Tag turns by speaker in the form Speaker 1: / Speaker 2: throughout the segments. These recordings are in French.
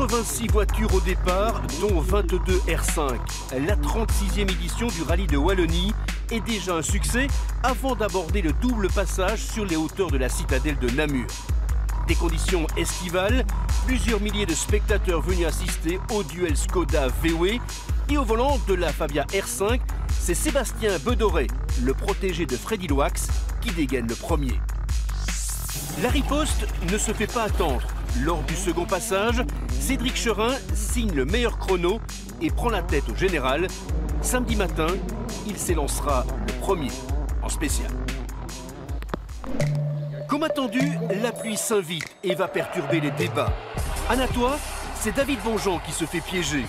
Speaker 1: 86 voitures au départ, dont 22 R5. La 36e édition du rallye de Wallonie est déjà un succès avant d'aborder le double passage sur les hauteurs de la citadelle de Namur. Des conditions estivales, plusieurs milliers de spectateurs venus assister au duel Skoda VW et au volant de la Fabia R5, c'est Sébastien Bedoret, le protégé de Freddy Loax, qui dégaine le premier. La riposte ne se fait pas attendre. Lors du second passage, Cédric Cherin signe le meilleur chrono et prend la tête au général. Samedi matin, il s'élancera le premier en spécial. Comme attendu, la pluie s'invite et va perturber les débats. À Natois, c'est David Bonjean qui se fait piéger.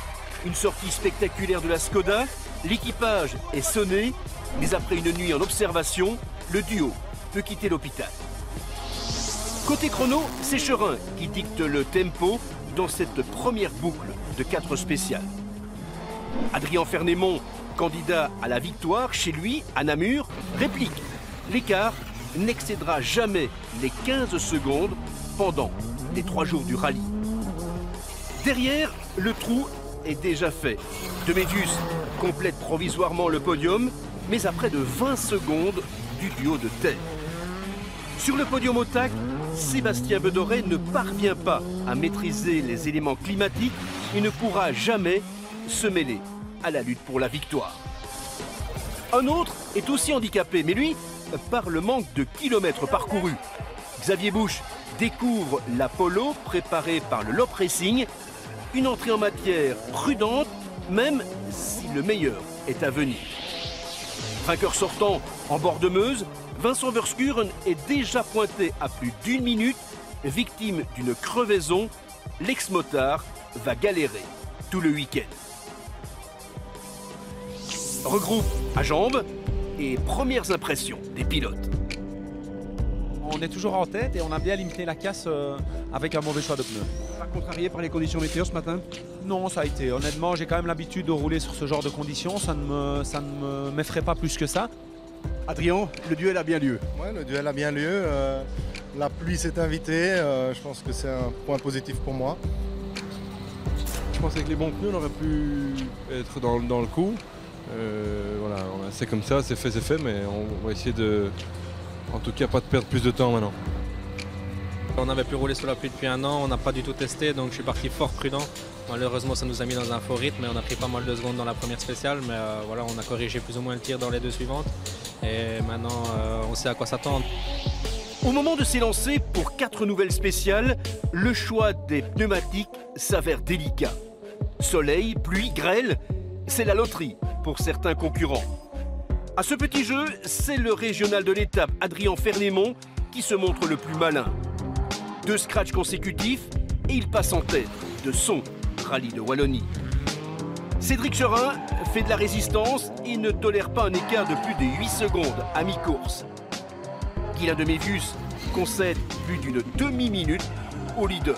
Speaker 1: Une sortie spectaculaire de la Skoda, l'équipage est sonné, mais après une nuit en observation, le duo peut quitter l'hôpital. Côté chrono, c'est Cherin qui dicte le tempo dans cette première boucle de 4 spéciales. Adrien Fernémont, candidat à la victoire chez lui, à Namur, réplique. L'écart n'excédera jamais les 15 secondes pendant les 3 jours du rallye. Derrière, le trou est déjà fait. Demévius complète provisoirement le podium, mais à près de 20 secondes du duo de tête. Sur le podium au tac, Sébastien Bedoret ne parvient pas à maîtriser les éléments climatiques et ne pourra jamais se mêler à la lutte pour la victoire. Un autre est aussi handicapé, mais lui, par le manque de kilomètres parcourus. Xavier Busch découvre la Polo préparée par le Lop Racing, une entrée en matière prudente, même si le meilleur est à venir. Vainqueur sortant en bord de Meuse, Vincent Verschuren est déjà pointé à plus d'1 minute, victime d'une crevaison. L'ex-motard va galérer tout le week-end. Regroupe à jambes et premières impressions des pilotes.
Speaker 2: On est toujours en tête et on a bien limité la casse avec un mauvais choix de pneus.
Speaker 3: Pas contrarié par les conditions météo ce matin?
Speaker 2: Non, ça a été. Honnêtement, j'ai quand même l'habitude de rouler sur ce genre de conditions. Ça ne m'effraie pas plus que ça.
Speaker 3: Adrien, le duel a bien lieu.
Speaker 4: Ouais, le duel a bien lieu. La pluie s'est invitée. Je pense que c'est un point positif pour moi.
Speaker 5: Je pense qu'avec les bons pneus, on aurait pu être dans le coup. Voilà, c'est comme ça, c'est fait, mais on va essayer de, en tout cas, pas de perdre plus de temps maintenant.
Speaker 6: On avait pu rouler sous la pluie depuis 1 an, on n'a pas du tout testé, donc je suis parti fort prudent. Malheureusement, ça nous a mis dans un faux rythme, et on a pris pas mal de secondes dans la première spéciale, mais voilà, on a corrigé plus ou moins le tir dans les 2 suivantes. Et maintenant, on sait à quoi s'attendre.
Speaker 1: Au moment de s'élancer pour 4 nouvelles spéciales, le choix des pneumatiques s'avère délicat. Soleil, pluie, grêle, c'est la loterie pour certains concurrents. À ce petit jeu, c'est le régional de l'étape, Adrien Fernémont, qui se montre le plus malin. 2 scratchs consécutifs et il passe en tête de son rallye de Wallonie. Cédric Cherin fait de la résistance et ne tolère pas un écart de plus de 8 secondes à mi-course. Guylain Demévius concède plus d'une demi-minute au leader.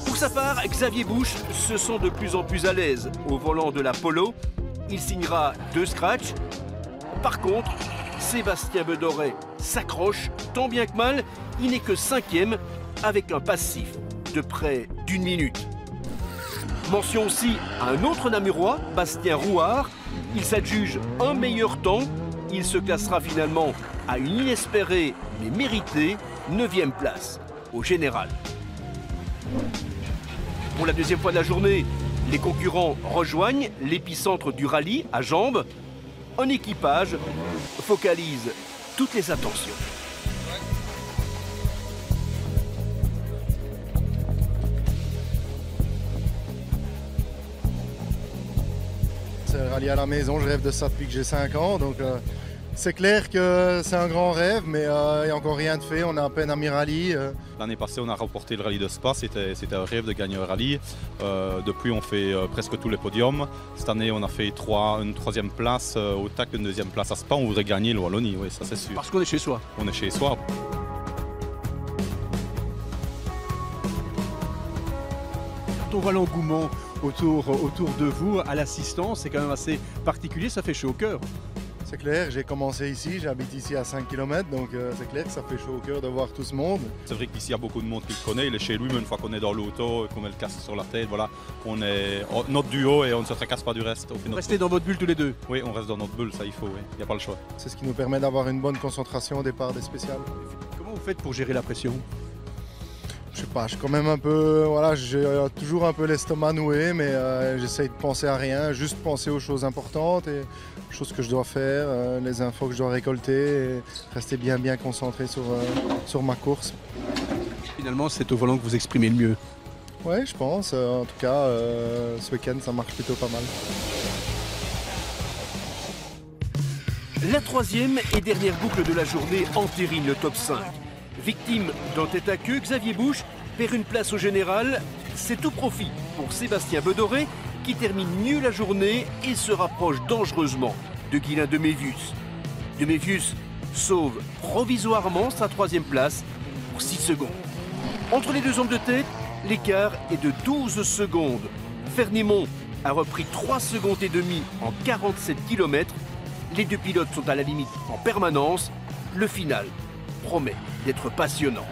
Speaker 1: Pour sa part, Xavier Busch se sent de plus en plus à l'aise au volant de la Polo. Il signera 2 scratchs. Par contre, Sébastien Bedoret s'accroche tant bien que mal. Il n'est que 5e avec un passif de près d'1 minute. Mention aussi à un autre Namurois, Bastien Rouard. Il s'adjuge un meilleur temps. Il se classera finalement à une inespérée mais méritée 9e place au général. Pour la 2e fois de la journée, les concurrents rejoignent l'épicentre du rallye à jambes. Un équipage focalise toutes les attentions.
Speaker 4: C'est le rallye à la maison, je rêve de ça depuis que j'ai 5 ans. Donc c'est clair que c'est un grand rêve, mais il n'y a encore rien de fait. On est à peine à mi-rallye.
Speaker 7: L'année passée, on a remporté le rallye de Spa. C'était un rêve de gagner un rallye. Depuis, on fait presque tous les podiums. Cette année, on a fait une 3e place au TAC, une 2e place à Spa. On voudrait gagner le Wallonie, oui, ça c'est sûr.
Speaker 3: Parce qu'on est chez soi.
Speaker 7: On est chez soi.
Speaker 3: Quand on voit l'engouement autour de vous, à l'assistance, c'est quand même assez particulier, ça fait chaud au cœur.
Speaker 4: C'est clair, j'ai commencé ici, j'habite ici à 5 km, donc c'est clair que ça fait chaud au cœur de voir tout ce monde.
Speaker 7: C'est vrai qu'ici il y a beaucoup de monde qui le connaît, il est chez lui, mais une fois qu'on est dans l'auto, qu'on met le casque sur la tête, voilà, on est notre duo et on ne se tracasse pas du reste.
Speaker 3: Vous restez dans votre bulle tous les deux.
Speaker 7: Oui, on reste dans notre bulle, ça il faut, oui. Il n'y a pas le choix.
Speaker 4: C'est ce qui nous permet d'avoir une bonne concentration au départ des spéciales.
Speaker 3: Comment vous faites pour gérer la pression?
Speaker 4: Je sais pas, je suis quand même un peu, voilà, j'ai toujours un peu l'estomac noué, mais j'essaye de penser à rien, juste penser aux choses importantes et aux choses que je dois faire, les infos que je dois récolter et rester bien concentré sur ma course.
Speaker 3: Finalement, c'est au volant que vous exprimez le mieux.
Speaker 4: Ouais, je pense. En tout cas, ce week-end, ça marche plutôt pas mal.
Speaker 1: La troisième et dernière boucle de la journée entérine le top 5. Victime d'un tête à queue, Xavier Bouche perd une place au général. C'est tout profit pour Sébastien Bedoré qui termine mieux la journée et se rapproche dangereusement de Guylain Demévius. Demévius sauve provisoirement sa troisième place pour 6 secondes. Entre les deux hommes de tête, l'écart est de 12 secondes. Fernémont a repris 3 secondes et demie en 47 km. Les deux pilotes sont à la limite en permanence. Le final promet d'être passionnant.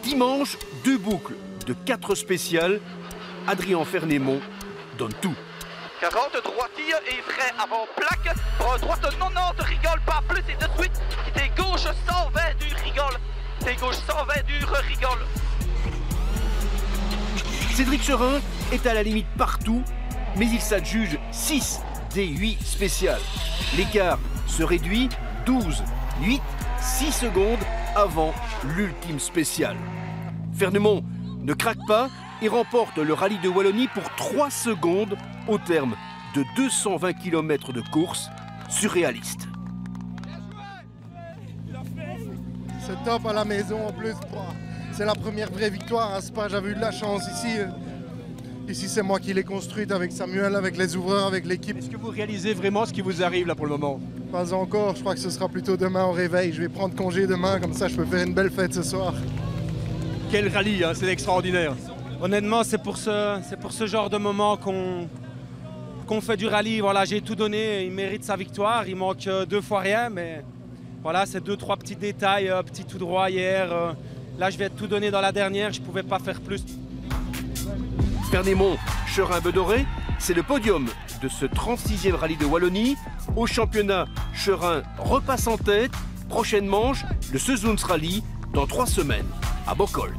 Speaker 1: Dimanche, 2 boucles de 4 spéciales. Adrien Fernémont donne tout.
Speaker 8: 40 droitier et frais avant plaque. Pour droite 90, rigole pas plus et de suite. T'es gauche 120 dur, rigole. T'es gauche 120 dur, rigole.
Speaker 1: Cédric Serin est à la limite partout, mais il s'adjuge 6 des 8 spéciales. L'écart se réduit 12, 8, 6 secondes avant l'ultime spéciale. Fernémont ne craque pas et remporte le rallye de Wallonie pour 3 secondes au terme de 220 km de course surréaliste.
Speaker 4: C'est top à la maison en plus. C'est la première vraie victoire à Spa. J'avais eu de la chance ici. Ici, c'est moi qui l'ai construite avec Samuel, avec les ouvreurs, avec l'équipe.
Speaker 3: Est-ce que vous réalisez vraiment ce qui vous arrive là pour le moment?
Speaker 4: Pas encore. Je crois que ce sera plutôt demain au réveil. Je vais prendre congé demain. Comme ça, je peux faire une belle fête ce soir.
Speaker 3: Quel rallye, hein, c'est extraordinaire.
Speaker 2: Honnêtement, c'est pour ce genre de moment qu'on fait du rallye. Voilà, j'ai tout donné, il mérite sa victoire. Il manque 2 fois rien, mais voilà, c'est 2-3 petits détails, petit tout droit hier. Là, je vais tout donner dans la dernière, je ne pouvais pas faire plus.
Speaker 1: Fernémont, Serin, Bedoré, c'est le podium de ce 36e rallye de Wallonie. Au championnat, Serin repasse en tête. Prochaine manche, le Sezoons Rally dans 3 semaines à Bocholt.